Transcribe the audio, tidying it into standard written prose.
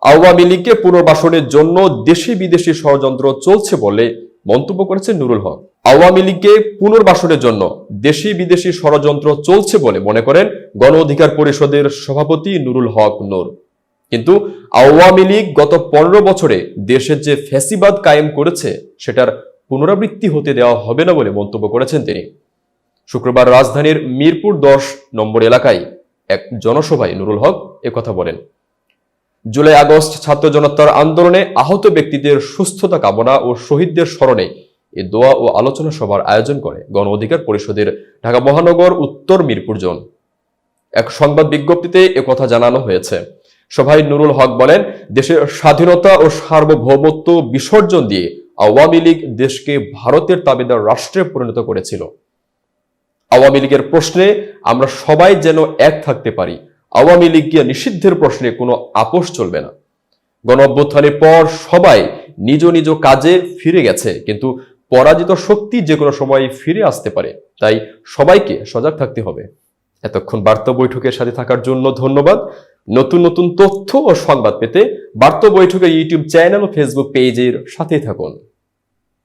আওয়ামী লীগকে পুনর্বাসনের জন্য দেশি বিদেশি ষড়যন্ত্র চলছে বলে মন্তব্য করেছেন নুরুল হক। আওয়ামী লীগকে পুনর্বাসনের জন্য দেশি বিদেশি ষড়যন্ত্র চলছে বলে মনে করেন গণ অধিকার পরিষদের সভাপতি নুরুল হক নূর। কিন্তু আওয়ামী লীগ গত ১৫ বছরে দেশের যে ফ্যাসিবাদ কায়েম করেছে সেটার পুনরাবৃত্তি হতে দেওয়া হবে না বলে মন্তব্য করেছেন তিনি। শুক্রবার রাজধানীর মিরপুর ১০ নম্বর এলাকায় এক জনসভায় নুরুল হক একথা বলেন। জুলাই আগস্ট ছাত্র জনতার আন্দোলনে আহত ব্যক্তিদের সুস্থতা কামনা ও শহীদদের স্মরণে এই দোয়া ও আলোচনা সভার আয়োজন করে গণ অধিকার পরিষদের ঢাকা মহানগর উত্তর মিরপুর জোন। এক সংবাদ বিজ্ঞপ্তিতে একথা জানানো হয়েছে। সভায় নুরুল হক বলেন, দেশের স্বাধীনতা ও সার্বভৌমত্ব বিসর্জন দিয়ে আওয়ামী লীগ দেশকে ভারতের তাবেদার রাষ্ট্রে পরিণত করেছিল। আওয়ামী লীগের প্রশ্নে আমরা সবাই যেন এক থাকতে পারি। আওয়ামী লীগকে নিষিদ্ধের প্রশ্নে কোনো আপোষ চলবে না। গণ অভ্যুত্থানের পর সবাই নিজ নিজ কাজে ফিরে গেছে, কিন্তু পরাজিত শক্তি যে কোনো সময় ফিরে আসতে পারে, তাই সবাইকে সজাগ থাকতে হবে। এতক্ষণ বার্তা বৈঠকের সাথে থাকার জন্য ধন্যবাদ। নতুন নতুন তথ্য ও সংবাদ পেতে বার্তা বৈঠকের ইউটিউব চ্যানেল ও ফেসবুক পেজের সাথেই থাকুন।